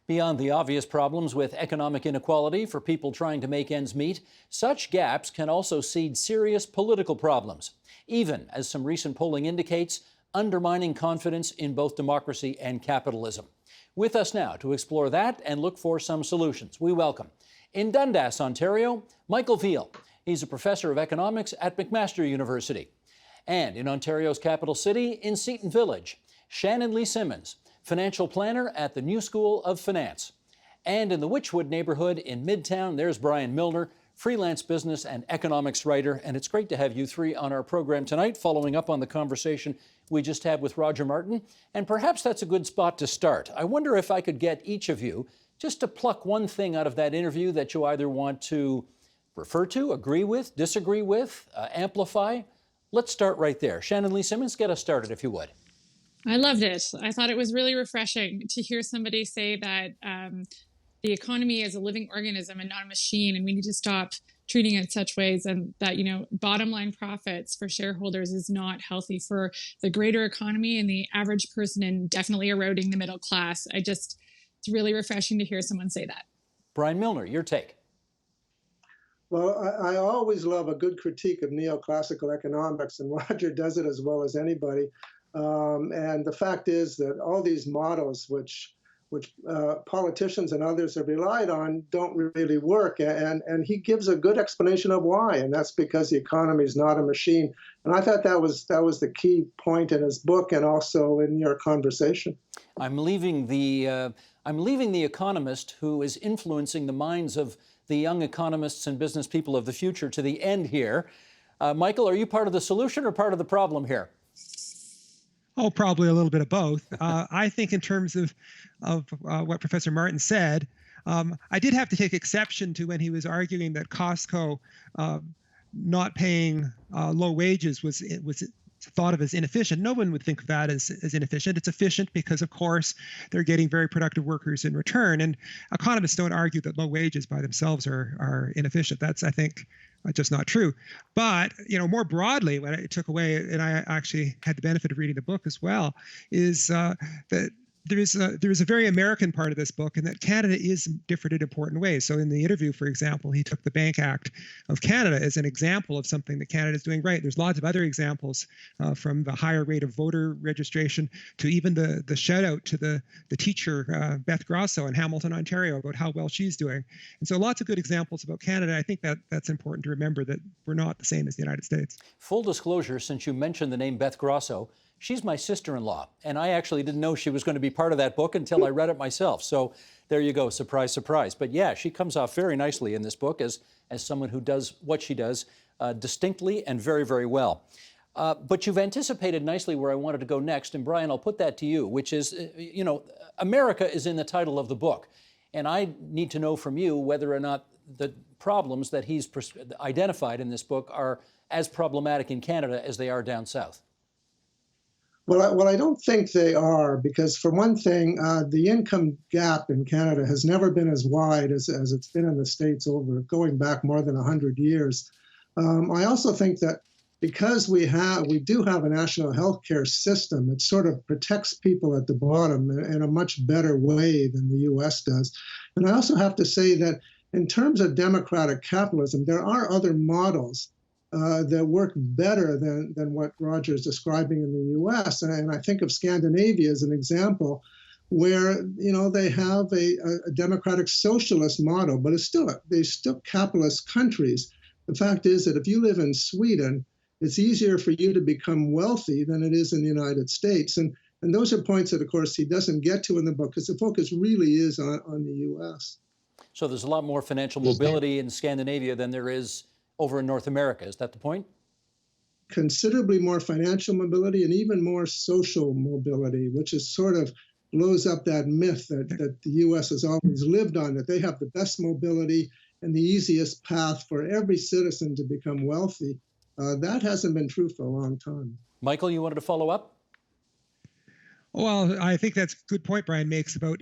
Beyond the obvious problems with economic inequality for people trying to make ends meet, such gaps can also seed serious political problems, even, as some recent polling indicates, undermining confidence in both democracy and capitalism. With us now to explore that and look for some solutions, we welcome, in Dundas, Ontario, Michael Veall. He's a professor of economics at McMaster University. And in Ontario's capital city, in Seton Village, Shannon Lee Simmons, financial planner at the New School of Finance. And in the Witchwood neighborhood in Midtown, there's Brian Milner, freelance business and economics writer. And it's great to have you three on our program tonight, following up on the conversation we just had with Roger Martin. And perhaps that's a good spot to start. I wonder if I could get each of you just to pluck one thing out of that interview that you either want to refer to, agree with, disagree with, amplify. Let's start right there. Shannon Lee Simmons, get us started if you would. I loved it. I thought it was really refreshing to hear somebody say that the economy is a living organism and not a machine, and we need to stop treating it such ways, and that, bottom line profits for shareholders is not healthy for the greater economy and the average person, and definitely eroding the middle class. It's really refreshing to hear someone say that. Brian Milner, your take. Well, I always love a good critique of neoclassical economics, and Roger does it as well as anybody. And the fact is that all these models, which politicians and others have relied on, don't really work. And he gives a good explanation of why, and that's because the economy is not a machine. And I thought that was the key point in his book and also in your conversation. I'm leaving the economist who is influencing the minds of the young economists and business people of the future to the end here. Michael, are you part of the solution or part of the problem here? Oh, probably a little bit of both. I think in terms of what Professor Martin said, I did have to take exception to when he was arguing that Costco not paying low wages was thought of as inefficient. No one would think of that as inefficient. It's efficient because, of course, they're getting very productive workers in return. And economists don't argue that low wages by themselves are inefficient. That's, I think, just not true. But, more broadly, what I took away, and I actually had the benefit of reading the book as well, is that there is a very American part of this book, and that Canada is different in important ways. So in the interview, for example, he took the Bank Act of Canada as an example of something that Canada is doing right. There's lots of other examples, from the higher rate of voter registration to even the shout out to the teacher, Beth Grosso in Hamilton, Ontario, about how well she's doing. And so lots of good examples about Canada. I think that's important to remember, that we're not the same as the United States. Full disclosure, since you mentioned the name Beth Grosso, she's my sister-in-law, and I actually didn't know she was going to be part of that book until I read it myself. So there you go, surprise, surprise. But yeah, she comes off very nicely in this book as someone who does what she does distinctly and very, very well. But you've anticipated nicely where I wanted to go next, and Brian, I'll put that to you, which is, America is in the title of the book. And I need to know from you whether or not the problems that he's identified in this book are as problematic in Canada as they are down south. Well, I don't think they are, because for one thing, the income gap in Canada has never been as wide as it's been in the States going back more than 100 years. I also think that because we do have a national health care system, it sort of protects people at the bottom in a much better way than the U.S. does. And I also have to say that in terms of democratic capitalism, there are other models that work better than what Roger is describing in the U.S. And I think of Scandinavia as an example where, they have a democratic socialist model, but they're still capitalist countries. The fact is that if you live in Sweden, it's easier for you to become wealthy than it is in the United States. And those are points that, of course, he doesn't get to in the book, because the focus really is on the U.S. So there's a lot more financial mobility in Scandinavia than there is over in North America. Is that the point? Considerably more financial mobility and even more social mobility, which is sort of blows up that myth that the U.S. has always lived on, that they have the best mobility and the easiest path for every citizen to become wealthy. That hasn't been true for a long time. Michael, you wanted to follow up? Well, I think that's a good point Brian makes about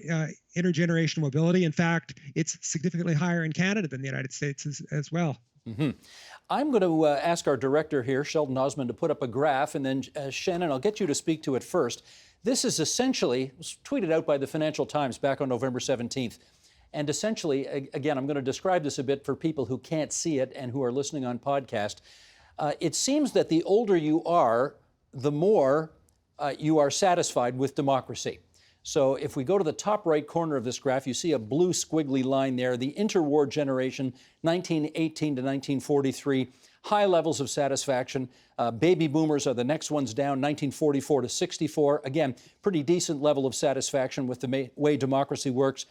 intergenerational mobility. In fact, it's significantly higher in Canada than the United States as well. Mm-hmm. I'm going to ask our director here, Sheldon Osmond, to put up a graph, and then Shannon, I'll get you to speak to it first. This is essentially, it was tweeted out by the Financial Times back on November 17th. And essentially, again, I'm going to describe this a bit for people who can't see it and who are listening on podcast. It seems that the older you are, the more you are satisfied with democracy. So if we go to the top right corner of this graph, you see a blue squiggly line there, the interwar generation, 1918 to 1943, high levels of satisfaction. Baby boomers are the next ones down, 1944 to 64. Again, pretty decent level of satisfaction with the way democracy works.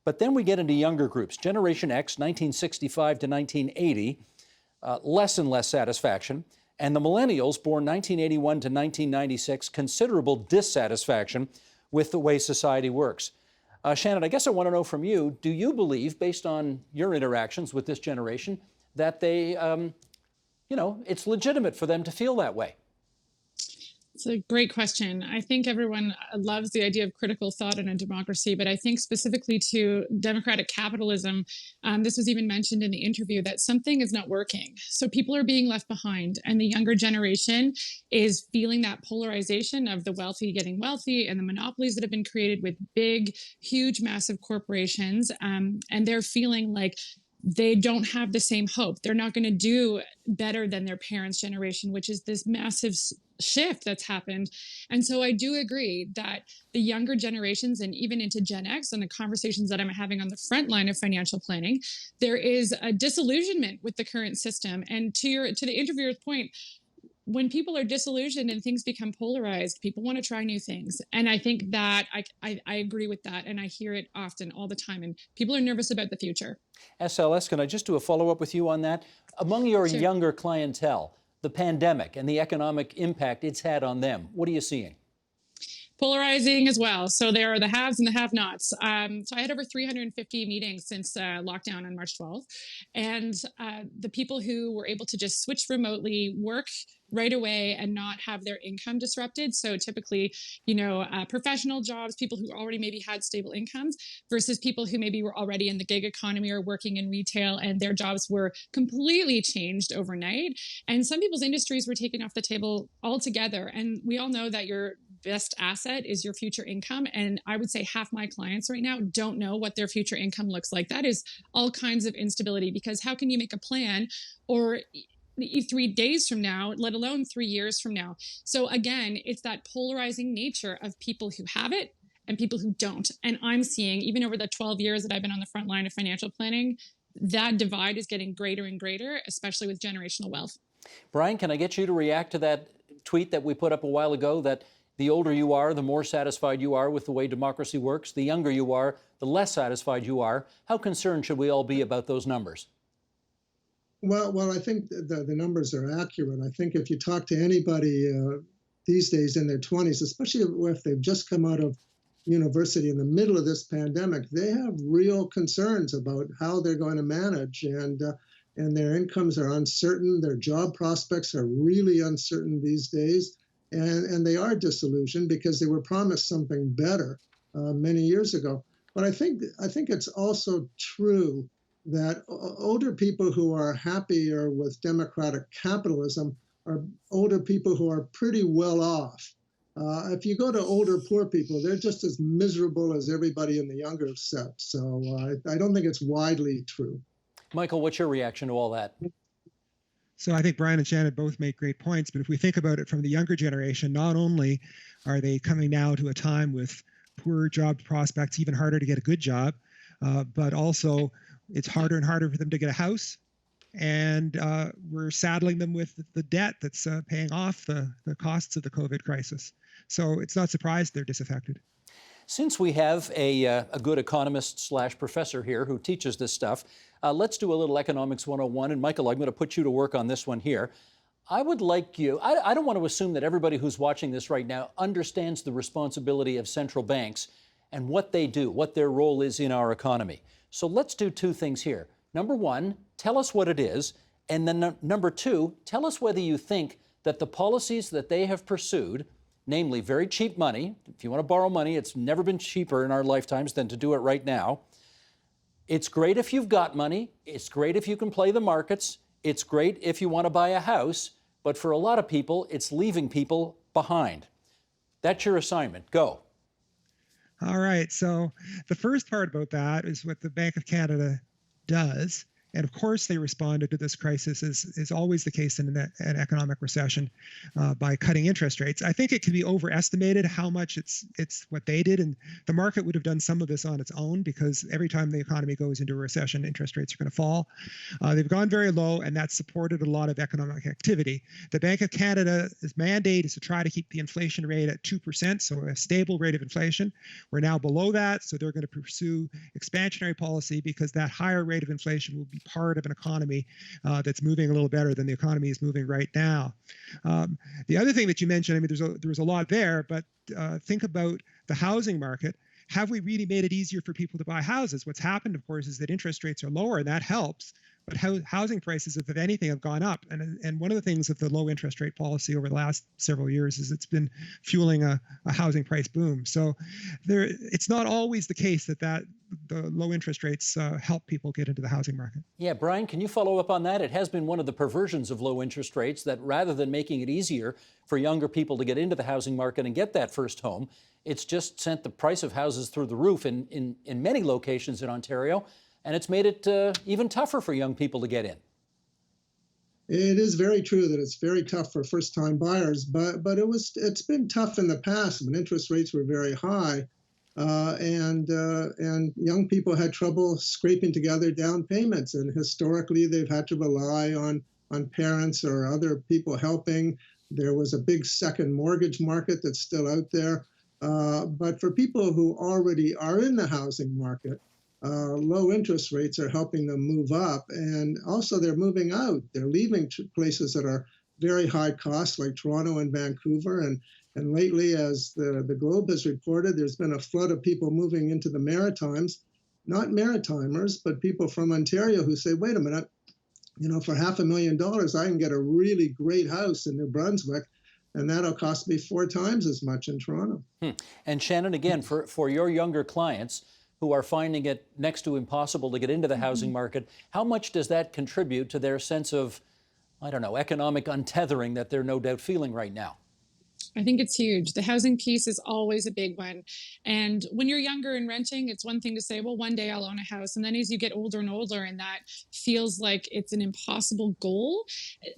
But then we get into younger groups. Generation X, 1965 to 1980, less and less satisfaction. And the millennials, born 1981 to 1996, considerable dissatisfaction with the way society works. Shannon, I guess I want to know from you, do you believe, based on your interactions with this generation, that they, it's legitimate for them to feel that way? It's a great question. I think everyone loves the idea of critical thought in a democracy, but I think specifically to democratic capitalism, this was even mentioned in the interview, that something is not working. So people are being left behind, and the younger generation is feeling that polarization of the wealthy getting wealthy and the monopolies that have been created with big, huge, massive corporations. And they're feeling like they don't have the same hope. They're not going to do better than their parents' generation, which is this massive shift that's happened. And so I do agree that the younger generations, and even into Gen X and the conversations that I'm having on the front line of financial planning, there is a disillusionment with the current system. And to the interviewer's point, when people are disillusioned and things become polarized, people want to try new things. And I think that I agree with that. And I hear it often, all the time. And people are nervous about the future. SLS, can I just do a follow-up with you on that? Among your Sure. younger clientele, the pandemic and the economic impact it's had on them, what are you seeing? Polarizing as well. So there are the haves and the have-nots. So I had over 350 meetings since lockdown on March 12th. And the people who were able to just switch remotely, work right away and not have their income disrupted. So typically, professional jobs, people who already maybe had stable incomes versus people who maybe were already in the gig economy or working in retail and their jobs were completely changed overnight. And some people's industries were taken off the table altogether. And we all know that your best asset is your future income. And I would say half my clients right now don't know what their future income looks like. That is all kinds of instability, because how can you make a plan or 3 days from now, let alone 3 years from now? So again, it's that polarizing nature of people who have it and people who don't. And I'm seeing, even over the 12 years that I've been on the front line of financial planning, that divide is getting greater and greater, especially with generational wealth. Brian, can I get you to react to that tweet that we put up a while ago, that the older you are, the more satisfied you are with the way democracy works? The younger you are, the less satisfied you are. How concerned should we all be about those numbers? Well, I think the numbers are accurate. I think if you talk to anybody these days in their 20s, especially if they've just come out of university in the middle of this pandemic, they have real concerns about how they're going to manage, and their incomes are uncertain. Their job prospects are really uncertain these days, and they are disillusioned because they were promised something better many years ago. But I think it's also true that older people who are happier with democratic capitalism are older people who are pretty well off. If you go to older poor people, they're just as miserable as everybody in the younger set. So I don't think it's widely true. Michael, what's your reaction to all that? So I think Brian and Shannon both make great points, but if we think about it from the younger generation, not only are they coming now to a time with poor job prospects, even harder to get a good job, but also it's harder and harder for them to get a house. And we're saddling them with the debt that's paying off the costs of the COVID crisis. So it's not surprised they're disaffected. Since we have a good economist / professor here who teaches this stuff, let's do a little Economics 101. And Michael, I'm going to put you to work on this one here. I would like you, I don't want to assume that everybody who's watching this right now understands the responsibility of central banks and what they do, what their role is in our economy. So let's do two things here. Number one, tell us what it is. And then number two, tell us whether you think that the policies that they have pursued, namely very cheap money, if you want to borrow money, it's never been cheaper in our lifetimes than to do it right now. It's great if you've got money. It's great if you can play the markets. It's great if you want to buy a house. But for a lot of people, it's leaving people behind. That's your assignment. Go. All right. So the first part about that is what the Bank of Canada does. And of course, they responded to this crisis, is always the case in an economic recession, by cutting interest rates. I think it can be overestimated how much it's what they did, and the market would have done some of this on its own, because every time the economy goes into a recession, interest rates are going to fall. They've gone very low, and that's supported a lot of economic activity. The Bank of Canada's mandate is to try to keep the inflation rate at 2%, so a stable rate of inflation. We're now below that, so they're going to pursue expansionary policy, because that higher rate of inflation will be part of an economy that's moving a little better than the economy is moving right now. The other thing that you mentioned, I mean, there was a lot there, but think about the housing market. Have we really made it easier for people to buy houses? What's happened, of course, is that interest rates are lower, and that helps. But housing prices, if anything, have gone up. And one of the things of the low interest rate policy over the last several years is it's been fueling a housing price boom. So it's not always the case that the low interest rates help people get into the housing market. Yeah, Brian, can you follow up on that? It has been one of the perversions of low interest rates that rather than making it easier for younger people to get into the housing market and get that first home, it's just sent the price of houses through the roof in many locations in Ontario. And it's made it even tougher for young people to get in. It is very true that it's very tough for first-time buyers, but it's been tough in the past when interest rates were very high, and young people had trouble scraping together down payments, and historically they've had to rely on parents or other people helping. There was a big second mortgage market that's still out there, but for people who already are in the housing market, low interest rates are helping them move up, and also they're moving out. They're leaving places that are very high cost, like Toronto and Vancouver. And lately, as the Globe has reported, there's been a flood of people moving into the Maritimes, not Maritimers, but people from Ontario who say, wait a minute, for $500,000, I can get a really great house in New Brunswick, and that'll cost me 4 times as much in Toronto. And Shannon, again, for your younger clients who are finding it next to impossible to get into the housing market, how much does that contribute to their sense of, I don't know, economic untethering that they're no doubt feeling right now? I think it's huge. The housing piece is always a big one. And when you're younger and renting, it's one thing to say, well, one day I'll own a house. And then as you get older and older, and that feels like it's an impossible goal,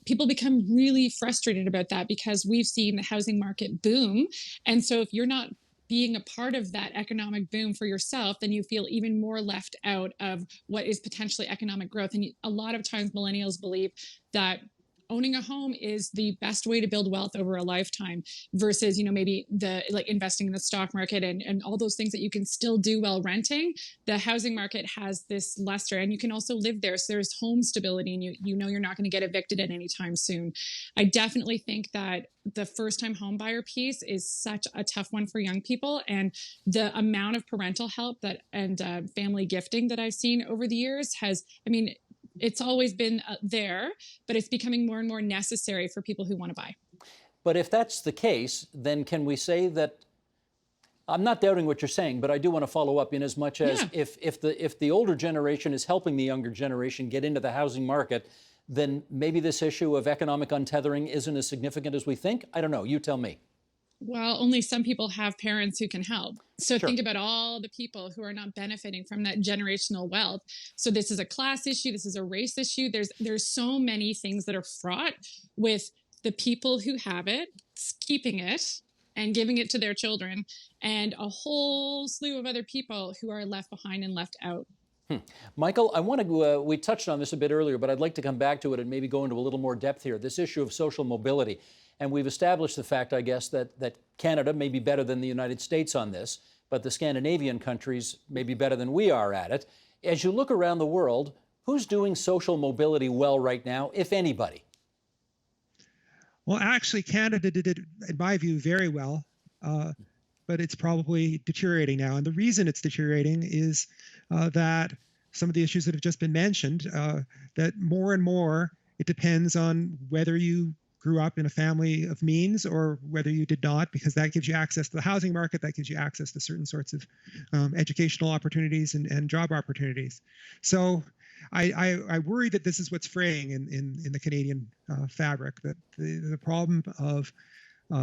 people become really frustrated about that, because we've seen the housing market boom. And so if you're not being a part of that economic boom for yourself, then you feel even more left out of what is potentially economic growth. And a lot of times millennials believe that owning a home is the best way to build wealth over a lifetime versus, maybe investing in the stock market and all those things that you can still do while renting. The housing market has this luster, and you can also live there. So there's home stability, and you're not going to get evicted at any time soon. I definitely think that the first-time home buyer piece is such a tough one for young people, and the amount of parental help and family gifting that I've seen over the years it's always been there, but it's becoming more and more necessary for people who want to buy. But if that's the case, then can we say that, I'm not doubting what you're saying, but I do want to follow up in as much as if the older generation is helping the younger generation get into the housing market, then maybe this issue of economic untethering isn't as significant as we think? I don't know. You tell me. Well, only some people have parents who can help. So Sure. think about all the people who are not benefiting from that generational wealth. So this is a class issue. This is a race issue. There's so many things that are fraught with the people who have it, keeping it, and giving it to their children, and a whole slew of other people who are left behind and left out. Michael, I want to, we touched on this a bit earlier, but I'd like to come back to it and maybe go into a little more depth here. This issue of social mobility. And we've established the fact, I guess, that Canada may be better than the United States on this, but the Scandinavian countries may be better than we are at it. As you look around the world, who's doing social mobility well right now, if anybody? Well, actually, Canada did it, in my view, very well, but it's probably deteriorating now. And the reason it's deteriorating is that some of the issues that have just been mentioned, that more and more it depends on whether you grew up in a family of means or whether you did not, because that gives you access to the housing market, that gives you access to certain sorts of educational opportunities and job opportunities. So I worry that this is what's fraying in the Canadian fabric, that the problem of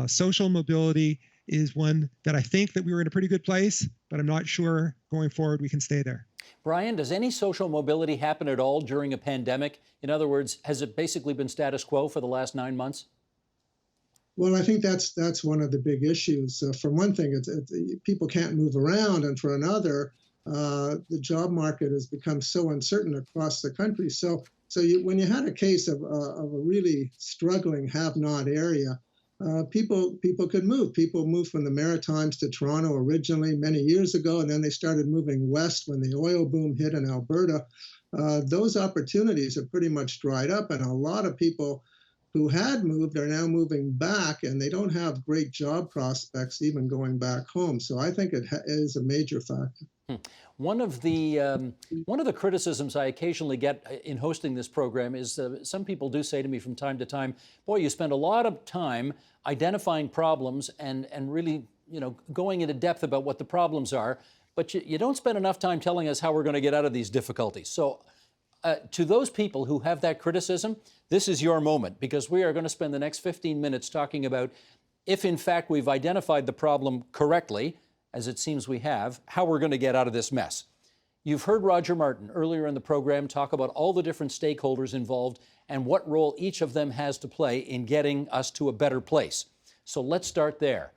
social mobility is one that I think that we were in a pretty good place, but I'm not sure going forward we can stay there. Brian, does any social mobility happen at all during a pandemic? In other words, has it basically been status quo for the last 9 months? Well, I think that's one of the big issues. For one thing, people can't move around, and for another, the job market has become so uncertain across the country. When you had a case of a really struggling have-not area, people could move. People moved from the Maritimes to Toronto originally many years ago, and then they started moving west when the oil boom hit in Alberta. Those opportunities have pretty much dried up, and a lot of people who had moved are now moving back, and they don't have great job prospects even going back home. So I think it is a major factor. One of the criticisms I occasionally get in hosting this program is some people do say to me from time to time, boy, you spend a lot of time identifying problems and really, going into depth about what the problems are, but you don't spend enough time telling us how we're going to get out of these difficulties. So to those people who have that criticism, this is your moment, because we are going to spend the next 15 minutes talking about if in fact we've identified the problem correctly, as it seems we have, how we're going to get out of this mess. You've heard Roger Martin earlier in the program talk about all the different stakeholders involved and what role each of them has to play in getting us to a better place. So let's start there.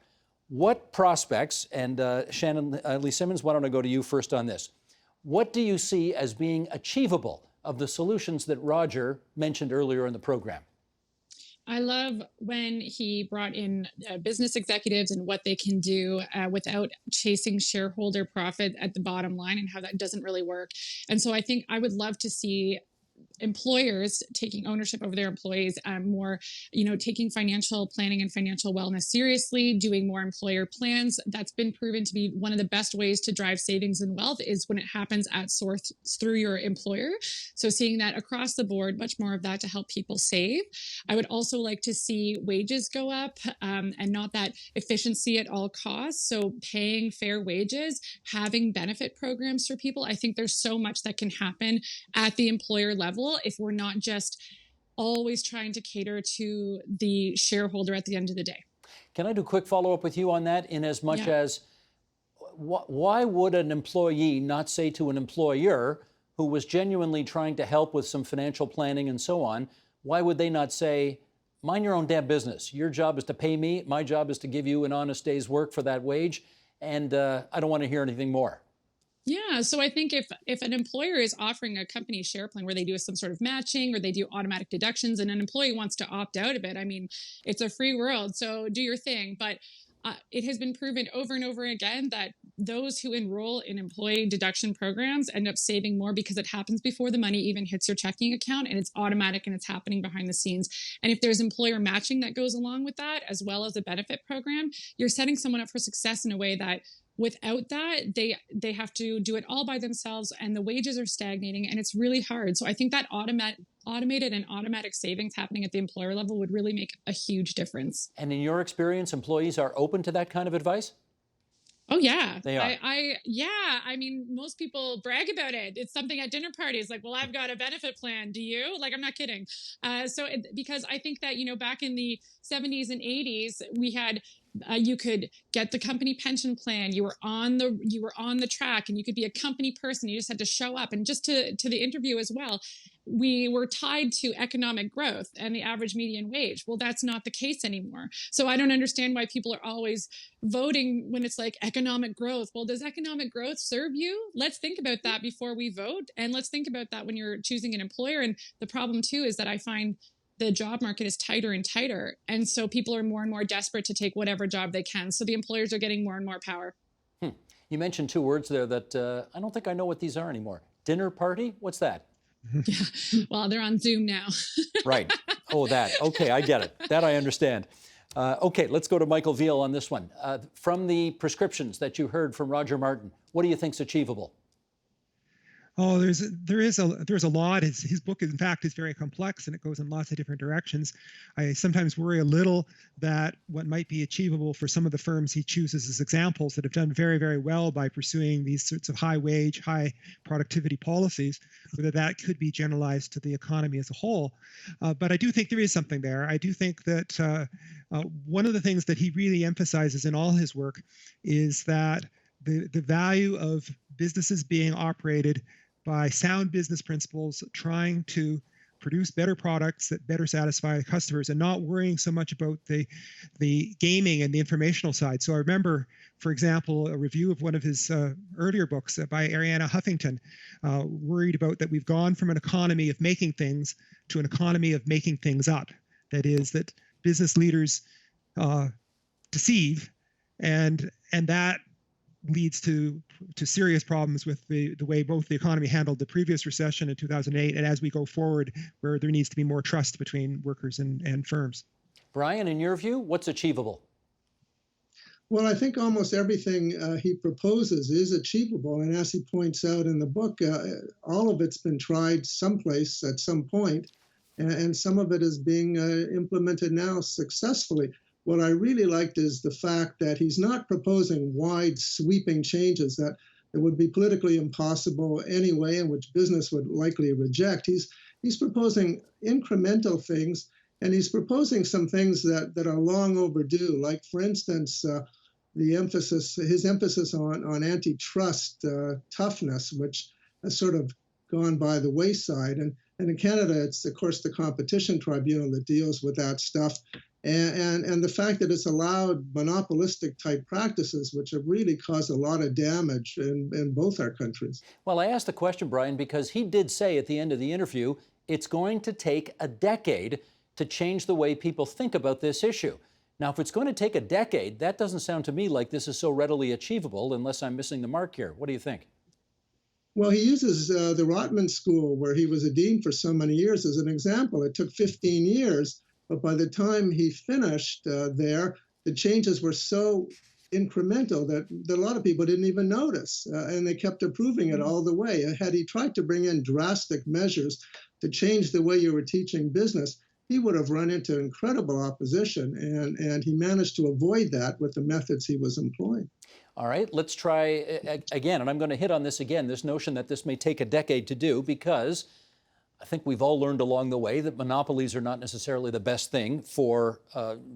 What prospects, and Shannon Lee Simmons, why don't I go to you first on this? What do you see as being achievable of the solutions that Roger mentioned earlier in the program? I love when he brought in business executives and what they can do without chasing shareholder profit at the bottom line, and how that doesn't really work. And so I think I would love to see employers taking ownership over their employees, more, taking financial planning and financial wellness seriously, doing more employer plans. That's been proven to be one of the best ways to drive savings and wealth, is when it happens at source through your employer. So seeing that across the board, much more of that to help people save. I would also like to see wages go up, and not that efficiency at all costs. So paying fair wages, having benefit programs for people. I think there's so much that can happen at the employer level if we're not just always trying to cater to the shareholder at the end of the day. Can I do a quick follow-up with you on that, in as much as why would an employee not say to an employer who was genuinely trying to help with some financial planning and so on, why would they not say, mind your own damn business. Your job is to pay me. My job is to give you an honest day's work for that wage, and I don't want to hear anything more. Yeah. So I think if an employer is offering a company share plan where they do some sort of matching or they do automatic deductions, and an employee wants to opt out of it, I mean, it's a free world. So do your thing. But it has been proven over and over again that those who enroll in employee deduction programs end up saving more, because it happens before the money even hits your checking account, and it's automatic and it's happening behind the scenes. And if there's employer matching that goes along with that, as well as a benefit program, you're setting someone up for success in a way that without that, they have to do it all by themselves, and the wages are stagnating, and it's really hard. So I think that automated and automatic savings happening at the employer level would really make a huge difference. And in your experience, employees are open to that kind of advice? Oh, yeah. They are. I mean, most people brag about it. It's something at dinner parties, like, well, I've got a benefit plan. Do you? Like, I'm not kidding. Because I think that, back in the 70s and 80s, we had you could get the company pension plan. You were on the track, and you could be a company person. You just had to show up. And just to the interview as well, we were tied to economic growth and the average median wage. Well, that's not the case anymore. So I don't understand why people are always voting when it's like economic growth. Well, does economic growth serve you? Let's think about that before we vote. And let's think about that when you're choosing an employer. And the problem too is that I find the job market is tighter and tighter. And so people are more and more desperate to take whatever job they can. So the employers are getting more and more power. You mentioned two words there that I don't think I know what these are anymore. Dinner party? What's that? Yeah. Well, they're on Zoom now. Right. Oh, that. Okay, I get it. That I understand. Okay, let's go to Michael Veall on this one. From the prescriptions that you heard from Roger Martin, what do you think's achievable? Oh, there's a lot. His book, in fact, is very complex and it goes in lots of different directions. I sometimes worry a little that what might be achievable for some of the firms he chooses as examples that have done very, very well by pursuing these sorts of high wage, high productivity policies, whether that could be generalized to the economy as a whole. But I do think there is something there. I do think that one of the things that he really emphasizes in all his work is that the value of businesses being operated by sound business principles, trying to produce better products that better satisfy customers and not worrying so much about the gaming and the informational side. So I remember, for example, a review of one of his earlier books by Arianna Huffington, worried about that we've gone from an economy of making things to an economy of making things up. That is, that business leaders deceive, and that leads to serious problems with the way both the economy handled the previous recession in 2008 and as we go forward, where there needs to be more trust between workers and firms. Brian, in your view, what's achievable? Well, I think almost everything he proposes is achievable. And as he points out in the book, all of it's been tried someplace at some point, and some of it is being implemented now successfully. What I really liked is the fact that he's not proposing wide sweeping changes that would be politically impossible anyway, and which business would likely reject. He's proposing incremental things, and he's proposing some things that are long overdue. Like, for instance, his emphasis on antitrust toughness, which has sort of gone by the wayside. And in Canada, it's of course the Competition Tribunal that deals with that stuff. And the fact that it's allowed monopolistic type practices, which have really caused a lot of damage in both our countries. Well, I asked the question, Brian, because he did say at the end of the interview, it's going to take a decade to change the way people think about this issue. Now, if it's going to take a decade, that doesn't sound to me like this is so readily achievable, unless I'm missing the mark here. What do you think? Well, he uses the Rotman School, where he was a dean for so many years, as an example. It took 15 years. But by the time he finished there, the changes were so incremental that a lot of people didn't even notice, and they kept approving it all the way. Had he tried to bring in drastic measures to change the way you were teaching business, he would have run into incredible opposition, and he managed to avoid that with the methods he was employing. All right, let's try again, and I'm going to hit on this again, this notion that this may take a decade to do, because I think we've all learned along the way that monopolies are not necessarily the best thing for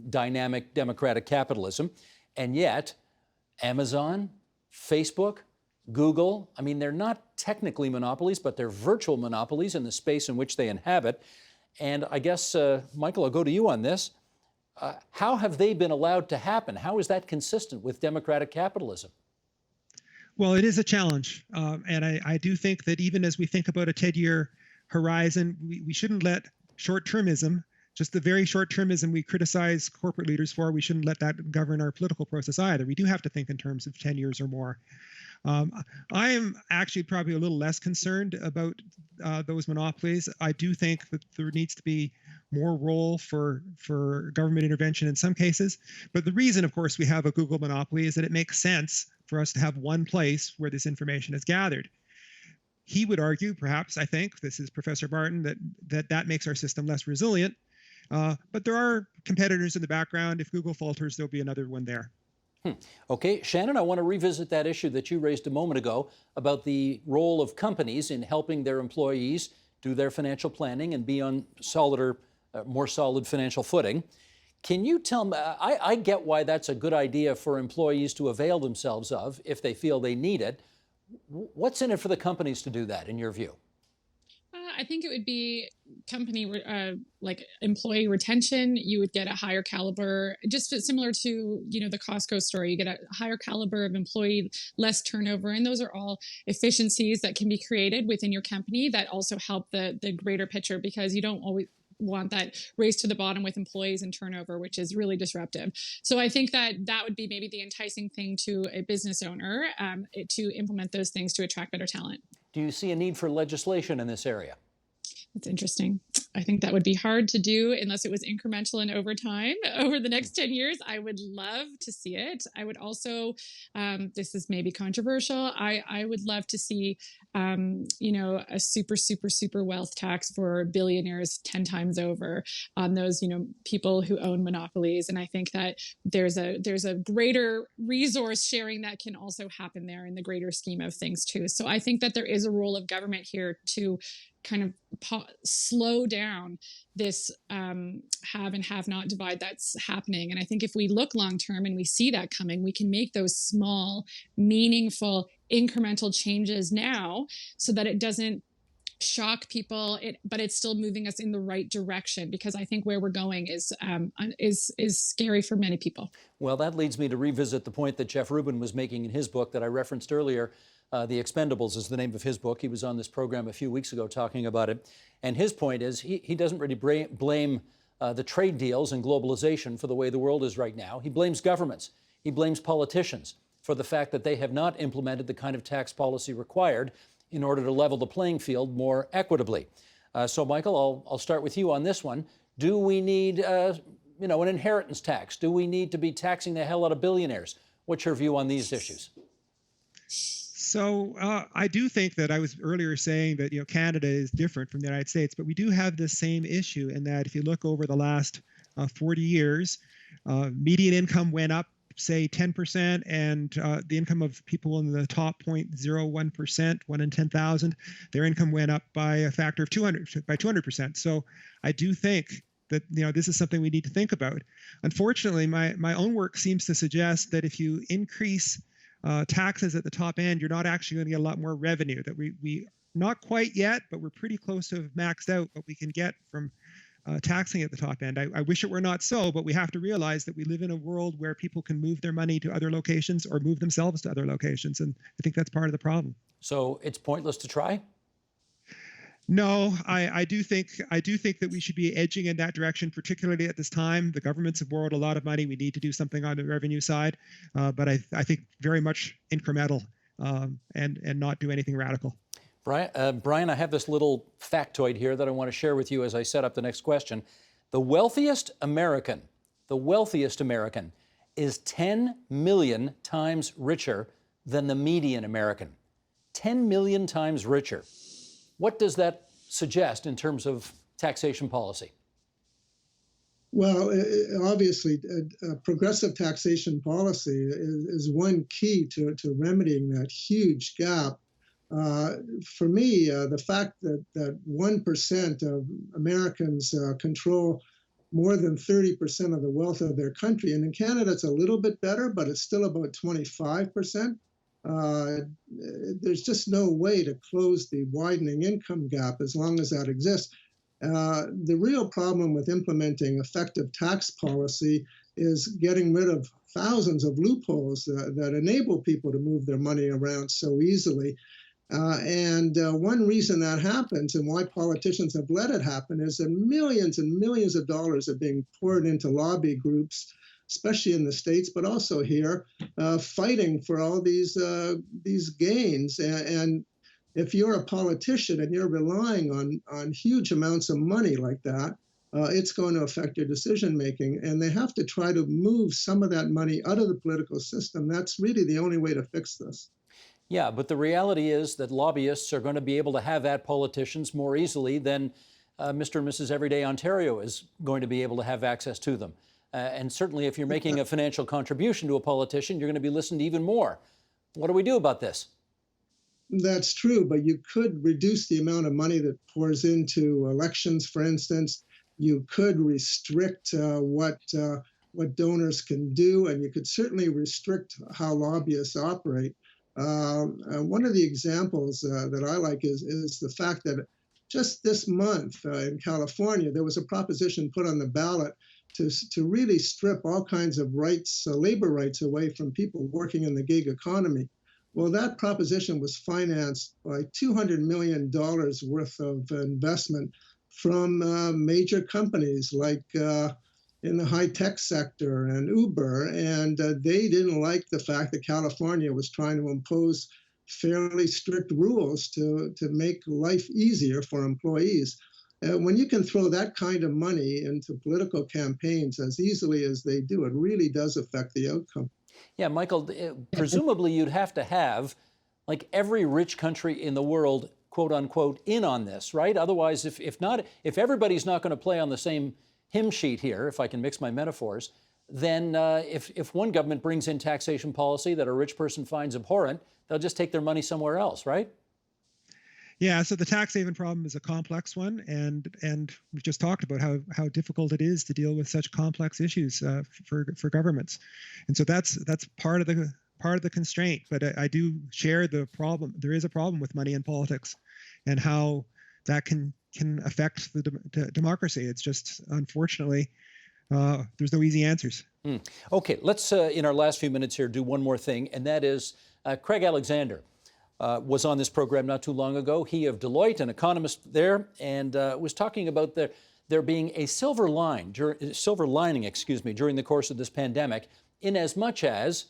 dynamic democratic capitalism. And yet, Amazon, Facebook, Google, I mean, they're not technically monopolies, but they're virtual monopolies in the space in which they inhabit. And I guess, Michael, I'll go to you on this. How have they been allowed to happen? How is that consistent with democratic capitalism? Well, it is a challenge. And I do think that even as we think about a 10-year horizon, we shouldn't let short-termism, just the very short-termism we criticize corporate leaders for, we shouldn't let that govern our political process either. We do have to think in terms of 10 years or more. I am actually probably a little less concerned about those monopolies. I do think that there needs to be more role for government intervention in some cases. But the reason, of course, we have a Google monopoly is that it makes sense for us to have one place where this information is gathered. He would argue, perhaps, I think, this is Professor Barton, that makes our system less resilient. But there are competitors in the background. If Google falters, there'll be another one there. Okay, Shannon, I want to revisit that issue that you raised a moment ago about the role of companies in helping their employees do their financial planning and be on more solid financial footing. Can you tell me, I get why that's a good idea for employees to avail themselves of if they feel they need it. What's in it for the companies to do that, in your view? I think it would be company like employee retention. You would get a higher caliber, just similar to the Costco story. You get a higher caliber of employee, less turnover, and those are all efficiencies that can be created within your company that also help the greater picture, because you don't always want that race to the bottom with employees and turnover, which is really disruptive. So I think that would be maybe the enticing thing to a business owner to implement those things to attract better talent. Do you see a need for legislation in this area? That's interesting. I think that would be hard to do unless it was incremental and over time. Over the next 10 years, I would love to see it. I would also, this is maybe controversial, I would love to see a super wealth tax for billionaires 10 times over on those, people who own monopolies. And I think that there's a greater resource sharing that can also happen there in the greater scheme of things too. So I think that there is a role of government here to kind of slow down this have and have not divide that's happening. And I think if we look long term and we see that coming, we can make those small, meaningful, incremental changes now so that it doesn't shock people, but it's still moving us in the right direction, because I think where we're going is scary for many people. Well, that leads me to revisit the point that Jeff Rubin was making in his book that I referenced earlier. The Expendables is the name of his book. He was on this program a few weeks ago talking about it. And his point is he doesn't really blame the trade deals and globalization for the way the world is right now. He blames governments. He blames politicians for the fact that they have not implemented the kind of tax policy required in order to level the playing field more equitably. So, Michael, I'll start with you on this one. Do we need an inheritance tax? Do we need to be taxing the hell out of billionaires? What's your view on these issues? So I do think that I was earlier saying that Canada is different from the United States, but we do have the same issue in that if you look over the last 40 years, median income went up, say 10%, and the income of people in the top 0.01%, 1 in 10,000, their income went up by a factor of 200%. So I do think that this is something we need to think about. Unfortunately, my own work seems to suggest that if you increase taxes at the top end, you're not actually going to get a lot more revenue. That we not quite yet, but we're pretty close to have maxed out what we can get from taxing at the top end. I wish it were not so, but we have to realize that we live in a world where people can move their money to other locations or move themselves to other locations, and I think that's part of the problem. So it's pointless to try? No, I do think that we should be edging in that direction, particularly at this time. The governments have borrowed a lot of money. We need to do something on the revenue side, but I think very much incremental and not do anything radical. Brian, I have this little factoid here that I want to share with you as I set up the next question. The wealthiest American is 10 million times richer than the median American. 10 million times richer. What does that suggest in terms of taxation policy? Well, obviously, progressive taxation policy is one key to remedying that huge gap. For me, the fact that 1% of Americans control more than 30% of the wealth of their country, and in Canada it's a little bit better, but it's still about 25%. There's just no way to close the widening income gap as long as that exists. The real problem with implementing effective tax policy is getting rid of thousands of loopholes that enable people to move their money around so easily. And one reason that happens and why politicians have let it happen is that millions and millions of dollars are being poured into lobby groups, especially in the States, but also here, fighting for all these gains. And if you're a politician and you're relying on huge amounts of money like that, it's going to affect your decision making. And they have to try to move some of that money out of the political system. That's really the only way to fix this. Yeah, but the reality is that lobbyists are going to be able to have at politicians more easily than Mr. and Mrs. Everyday Ontario is going to be able to have access to them. And certainly if you're making a financial contribution to a politician, you're going to be listened to even more. What do we do about this? That's true, but you could reduce the amount of money that pours into elections, for instance. You could restrict what donors can do, and you could certainly restrict how lobbyists operate. One of the examples that I like is the fact that just this month in California, there was a proposition put on the ballot to really strip all kinds of rights, labor rights away from people working in the gig economy. Well, that proposition was financed by $200 million worth of investment from major companies like in the high-tech sector and Uber, and they didn't like the fact that California was trying to impose fairly strict rules to make life easier for employees. When you can throw that kind of money into political campaigns as easily as they do, it really does affect the outcome. Yeah, Michael, presumably you'd have to have like every rich country in the world, quote unquote, in on this, right? Otherwise, if everybody's not going to play on the same hymn sheet here, if I can mix my metaphors, then if one government brings in taxation policy that a rich person finds abhorrent, they'll just take their money somewhere else, right? Yeah, so the tax haven problem is a complex one, and we just talked about how difficult it is to deal with such complex issues for governments, and so that's part of the constraint. But I do share the problem. There is a problem with money in politics, and how that can affect the democracy. It's just, unfortunately, there's no easy answers. Okay, let's in our last few minutes here do one more thing, and that is Craig Alexander. Was on this program not too long ago. He of Deloitte, an economist there, and was talking about there being a silver lining, during the course of this pandemic, in as much as,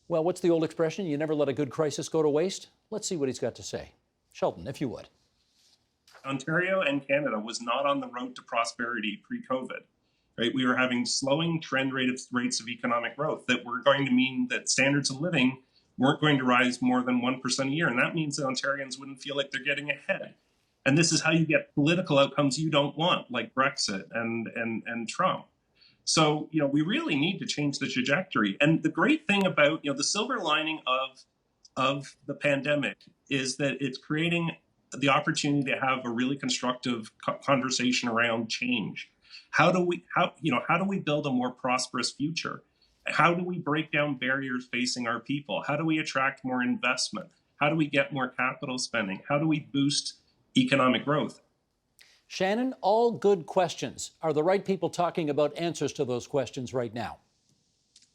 well, what's the old expression? You never let a good crisis go to waste. Let's see what he's got to say. Sheldon, if you would. Ontario and Canada was not on the road to prosperity pre-COVID. Right? We were having slowing trend rates of economic growth that were going to mean that standards of living weren't going to rise more than 1% a year. And that means that Ontarians wouldn't feel like they're getting ahead. And this is how you get political outcomes you don't want, like Brexit and Trump. So, we really need to change the trajectory. And the great thing about, the silver lining of the pandemic is that it's creating the opportunity to have a really constructive conversation around change. How do we build a more prosperous future? How do we break down barriers facing our people? How do we attract more investment? How do we get more capital spending? How do we boost economic growth? Shannon, all good questions. Are the right people talking about answers to those questions right now?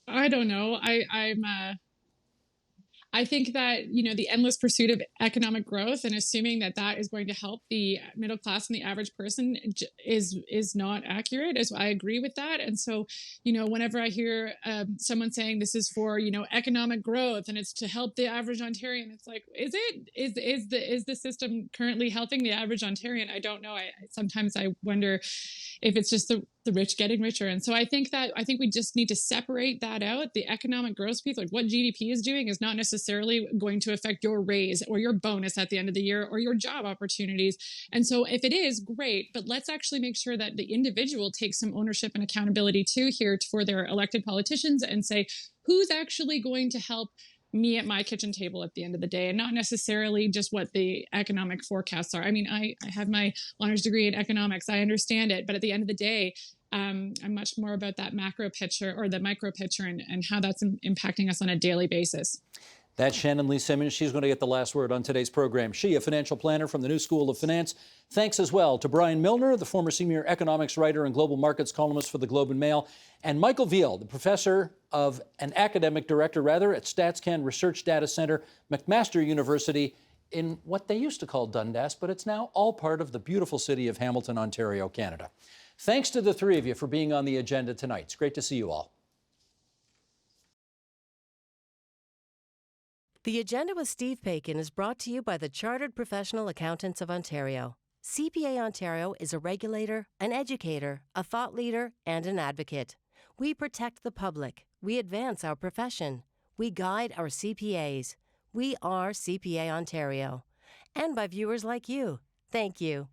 I don't know. I think that, the endless pursuit of economic growth and assuming that is going to help the middle class and the average person is not accurate. As I agree with that. And so, whenever I hear someone saying this is for, economic growth and it's to help the average Ontarian, it's like, is the system currently helping the average Ontarian? I don't know. Sometimes I wonder if it's just the rich getting richer. And so I think we just need to separate that out. The economic growth piece, like what GDP is doing, is not necessarily going to affect your raise or your bonus at the end of the year or your job opportunities. And so if it is, great, but let's actually make sure that the individual takes some ownership and accountability too here for their elected politicians and say, who's actually going to help me at my kitchen table at the end of the day, and not necessarily just what the economic forecasts are. I mean, I have my honors degree in economics. I understand it. But at the end of the day, I'm much more about that macro picture or the micro picture and how that's impacting us on a daily basis. That's Shannon Lee Simmons. She's going to get the last word on today's program. She, a financial planner from the New School of Finance. Thanks as well to Brian Milner, the former senior economics writer and global markets columnist for the Globe and Mail, and Michael Veall, the professor of an academic director, at StatsCan Research Data Center, McMaster University, in what they used to call Dundas, but it's now all part of the beautiful city of Hamilton, Ontario, Canada. Thanks to the three of you for being on the agenda tonight. It's great to see you all. The Agenda with Steve Paikin is brought to you by the Chartered Professional Accountants of Ontario. CPA Ontario is a regulator, an educator, a thought leader, and an advocate. We protect the public. We advance our profession. We guide our CPAs. We are CPA Ontario. And by viewers like you. Thank you.